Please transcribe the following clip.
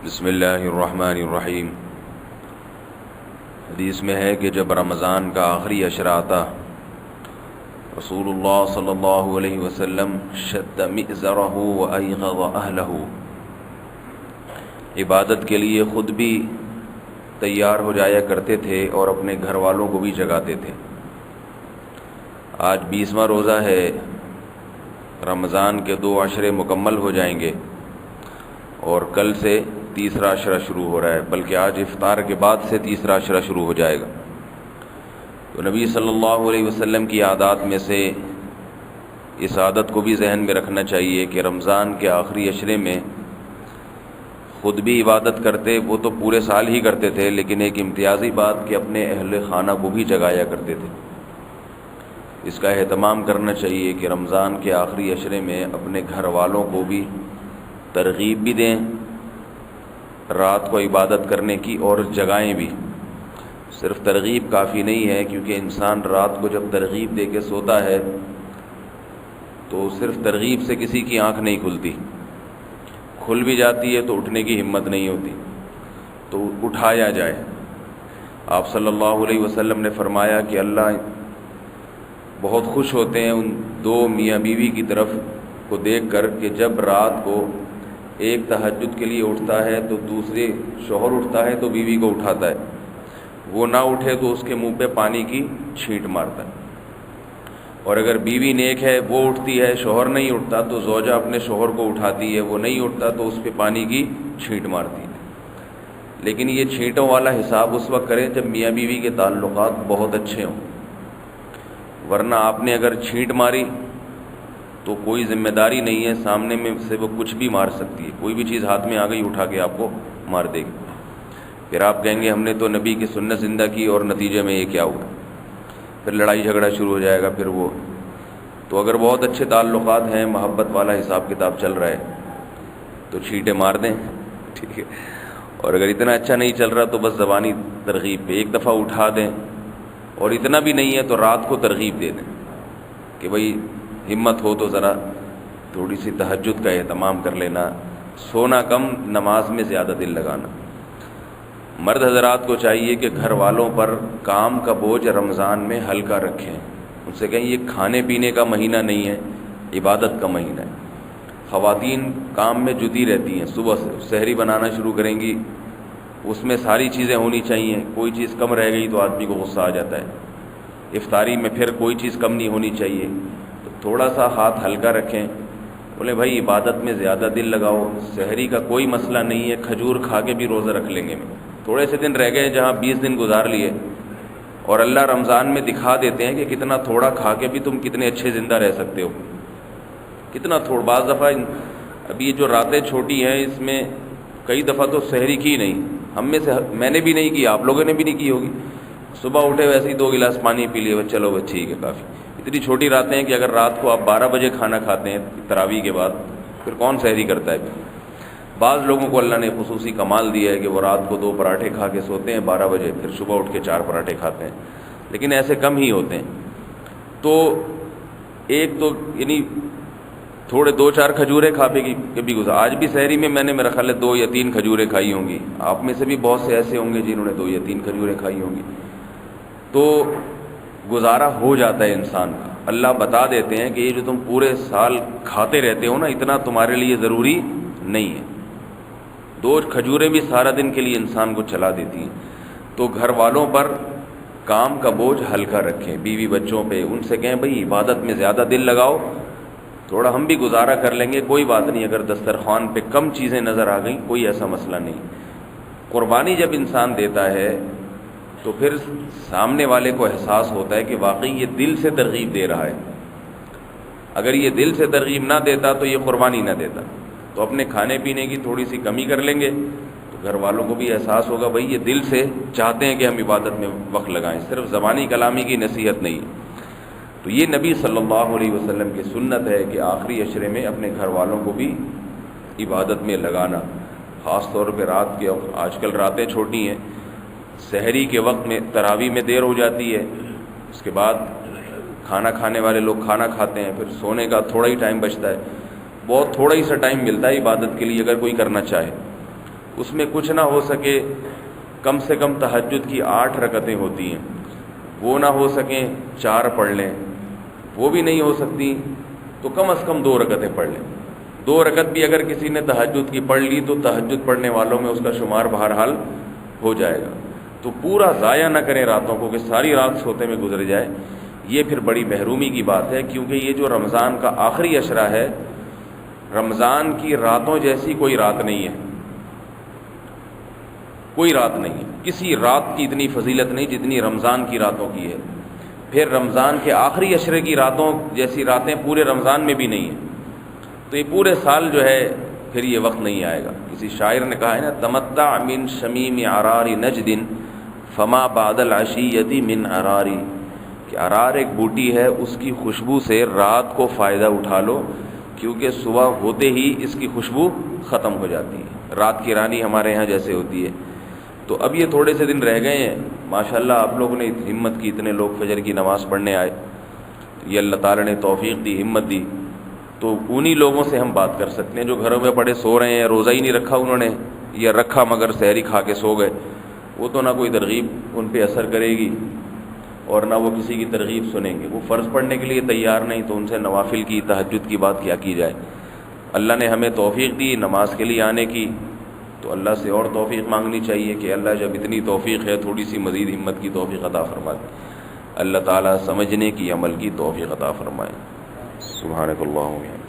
بسم اللہ الرحمن الرحیم۔ حدیث میں ہے کہ جب رمضان کا آخری عشرہ آتا، رسول اللہ صلی اللہ علیہ وسلم شد مئزرہ وایغض اہلہ، عبادت کے لیے خود بھی تیار ہو جایا کرتے تھے اور اپنے گھر والوں کو بھی جگاتے تھے۔ آج 20واں روزہ ہے، رمضان کے 2 عشرے مکمل ہو جائیں گے اور کل سے تیسرا عشرہ شروع ہو رہا ہے، بلکہ آج افطار کے بعد سے تیسرا عشرہ شروع ہو جائے گا۔ تو نبی صلی اللہ علیہ وسلم کی عادات میں سے اس عادت کو بھی ذہن میں رکھنا چاہیے کہ رمضان کے آخری عشرے میں خود بھی عبادت کرتے، وہ تو پورے سال ہی کرتے تھے، لیکن ایک امتیازی بات کہ اپنے اہل خانہ کو بھی جگایا کرتے تھے۔ اس کا اہتمام کرنا چاہیے کہ رمضان کے آخری عشرے میں اپنے گھر والوں کو بھی ترغیب بھی دیں رات کو عبادت کرنے کی، اور جگائیں بھی۔ صرف ترغیب کافی نہیں ہے، کیونکہ انسان رات کو جب ترغیب دے کے سوتا ہے تو صرف ترغیب سے کسی کی آنکھ نہیں کھلتی، کھل بھی جاتی ہے تو اٹھنے کی ہمت نہیں ہوتی، تو اٹھایا جائے۔ آپ صلی اللہ علیہ وسلم نے فرمایا کہ اللہ بہت خوش ہوتے ہیں ان 2 میاں بیوی کی طرف کو دیکھ کر کہ جب رات کو ایک تہجد کے لیے اٹھتا ہے تو دوسرے شوہر اٹھتا ہے تو بیوی کو اٹھاتا ہے، وہ نہ اٹھے تو اس کے منہ پہ پانی کی چھینٹ مارتا ہے، اور اگر بیوی نیک ہے وہ اٹھتی ہے، شوہر نہیں اٹھتا تو زوجہ اپنے شوہر کو اٹھاتی ہے، وہ نہیں اٹھتا تو اس پہ پانی کی چھینٹ مارتی ہے۔ لیکن یہ چھینٹوں والا حساب اس وقت کریں جب میاں بیوی کے تعلقات بہت اچھے ہوں، ورنہ آپ نے اگر چھینٹ ماری تو کوئی ذمہ داری نہیں ہے، سامنے میں سے وہ کچھ بھی مار سکتی ہے، کوئی بھی چیز ہاتھ میں آ گئی اٹھا کے آپ کو مار دے گی، پھر آپ کہیں گے ہم نے تو نبی کی سنت زندہ کی اور نتیجے میں یہ کیا ہوا، پھر لڑائی جھگڑا شروع ہو جائے گا۔ پھر وہ تو اگر بہت اچھے تعلقات ہیں، محبت والا حساب کتاب چل رہا ہے تو چھینٹیں مار دیں، ٹھیک ہے، اور اگر اتنا اچھا نہیں چل رہا تو بس زبانی ترغیب پہ ایک دفعہ اٹھا دیں، اور اتنا بھی نہیں ہے تو رات کو ترغیب دے دیں کہ بھئی ہمت ہو تو ذرا تھوڑی سی تہجد کا اہتمام کر لینا، سونا کم، نماز میں زیادہ دل لگانا۔ مرد حضرات کو چاہیے کہ گھر والوں پر کام کا بوجھ رمضان میں ہلکا رکھیں، ان سے کہیں یہ کھانے پینے کا مہینہ نہیں ہے، عبادت کا مہینہ ہے۔ خواتین کام میں جٹی رہتی ہیں، صبح سے سحری بنانا شروع کریں گی، اس میں ساری چیزیں ہونی چاہیے، کوئی چیز کم رہ گئی تو آدمی کو غصہ آ جاتا ہے۔ افطاری میں پھر کوئی چیز کم نہیں ہونی چاہیے، تو تھوڑا سا ہاتھ ہلکا رکھیں، بولے بھائی عبادت میں زیادہ دل لگاؤ، سحری کا کوئی مسئلہ نہیں ہے، کھجور کھا کے بھی روزہ رکھ لیں گے۔ تھوڑے سے دن رہ گئے جہاں 20 دن گزار لیے، اور اللہ رمضان میں دکھا دیتے ہیں کہ کتنا تھوڑا کھا کے بھی تم کتنے اچھے زندہ رہ سکتے ہو، کتنا تھوڑا۔ بعض دفعہ اب یہ جو راتیں چھوٹی ہیں اس میں کئی دفعہ تو سحری کی نہیں، ہم میں سے میں نے بھی نہیں کی، آپ لوگوں نے بھی نہیں کی ہوگی، صبح اٹھے ویسے ہی 2 گلاس پانی پی لیے، چلو بس ٹھیک ہے کافی۔ اتنی چھوٹی راتیں ہیں کہ اگر رات کو آپ 12 بجے کھانا کھاتے ہیں تراویح کے بعد، پھر کون سحری کرتا ہے؟ بعض لوگوں کو اللہ نے خصوصی کمال دیا ہے کہ وہ رات کو 2 پراٹھے کھا کے سوتے ہیں 12 بجے، پھر صبح اٹھ کے 4 پراٹھے کھاتے ہیں، لیکن ایسے کم ہی ہوتے ہیں۔ تو ایک تو یعنی تھوڑے 2-4 کھجوریں کھا پے کے بھی گزار۔ آج بھی سحری میں نے میرا خیال ہے 2 یا 3 کھجوریں کھائی ہوں گی، آپ میں سے بھی بہت سے ایسے ہوں گے جنہوں نے 2 یا 3 کھجوریں کھائی ہوں گی، تو گزارا ہو جاتا ہے انسان کا۔ اللہ بتا دیتے ہیں کہ یہ جو تم پورے سال کھاتے رہتے ہو نا، اتنا تمہارے لیے ضروری نہیں ہے۔ 2 کھجوریں بھی سارا دن کے لیے انسان کو چلا دیتی ہیں۔ تو گھر والوں پر کام کا بوجھ ہلکا رکھیں، بیوی بچوں پہ ان سے کہیں بھئی عبادت میں زیادہ دل لگاؤ، تھوڑا ہم بھی گزارا کر لیں گے، کوئی بات نہیں، اگر دسترخوان پہ کم چیزیں نظر آ گئیں کوئی ایسا مسئلہ نہیں۔ قربانی جب انسان دیتا ہے تو پھر سامنے والے کو احساس ہوتا ہے کہ واقعی یہ دل سے ترغیب دے رہا ہے، اگر یہ دل سے ترغیب نہ دیتا تو یہ قربانی نہ دیتا۔ تو اپنے کھانے پینے کی تھوڑی سی کمی کر لیں گے تو گھر والوں کو بھی احساس ہوگا بھئی یہ دل سے چاہتے ہیں کہ ہم عبادت میں وقت لگائیں، صرف زبانی کلامی کی نصیحت نہیں۔ تو یہ نبی صلی اللہ علیہ وسلم کی سنت ہے کہ آخری عشرے میں اپنے گھر والوں کو بھی عبادت میں لگانا، خاص طور پہ رات کے وقت۔ آج کل راتیں چھوٹی ہیں، سحری کے وقت میں تراویح میں دیر ہو جاتی ہے، اس کے بعد کھانا کھانے والے لوگ کھانا کھاتے ہیں، پھر سونے کا تھوڑا ہی ٹائم بچتا ہے، بہت تھوڑا ہی سا ٹائم ملتا ہے عبادت کے لیے اگر کوئی کرنا چاہے۔ اس میں کچھ نہ ہو سکے کم سے کم تہجد کی 8 رکعتیں ہوتی ہیں، وہ نہ ہو سکیں 4 پڑھ لیں، وہ بھی نہیں ہو سکتی تو کم از کم 2 رکعتیں پڑھ لیں۔ 2 رکعت بھی اگر کسی نے تہجد کی پڑھ لی تو تہجد پڑھنے والوں میں اس کا شمار بہرحال ہو جائے گا۔ تو پورا ضائع نہ کریں راتوں کو کہ ساری رات سوتے میں گزر جائے، یہ پھر بڑی محرومی کی بات ہے، کیونکہ یہ جو رمضان کا آخری عشرہ ہے، رمضان کی راتوں جیسی کوئی رات نہیں ہے، کوئی رات نہیں ہے، کسی رات کی اتنی فضیلت نہیں جتنی رمضان کی راتوں کی ہے۔ پھر رمضان کے آخری عشرے کی راتوں جیسی راتیں پورے رمضان میں بھی نہیں ہیں، تو یہ پورے سال جو ہے پھر یہ وقت نہیں آئے گا۔ کسی شاعر نے کہا ہے نا، تمتع من شمیم عرار نجد فما بعد العشیۃ من عراری، کہ عرار ایک بوٹی ہے، اس کی خوشبو سے رات کو فائدہ اٹھا لو، کیونکہ صبح ہوتے ہی اس کی خوشبو ختم ہو جاتی ہے۔ رات کی رانی ہمارے یہاں جیسے ہوتی ہے۔ تو اب یہ تھوڑے سے دن رہ گئے ہیں، ماشاءاللہ آپ لوگوں نے ہمت کی، اتنے لوگ فجر کی نماز پڑھنے آئے، یہ اللہ تعالیٰ نے توفیق دی، ہمت دی، تو انہی لوگوں سے ہم بات کر سکتے ہیں جو گھروں میں پڑے سو رہے ہیں، روزہ ہی نہیں رکھا انہوں نے، یا رکھا مگر سحری کھا کے سو گئے، وہ تو نہ کوئی ترغیب ان پہ اثر کرے گی اور نہ وہ کسی کی ترغیب سنیں گے۔ وہ فرض پڑھنے کے لیے تیار نہیں تو ان سے نوافل کی، تہجد کی بات کیا کی جائے۔ اللہ نے ہمیں توفیق دی نماز کے لیے آنے کی، تو اللہ سے اور توفیق مانگنی چاہیے کہ اللہ جب اتنی توفیق ہے تھوڑی سی مزید ہمت کی توفیق عطا فرما دے۔ اللہ تعالیٰ سمجھنے کی، عمل کی توفیق عطا فرمائے۔ سبحانک اللہم و بحمدک۔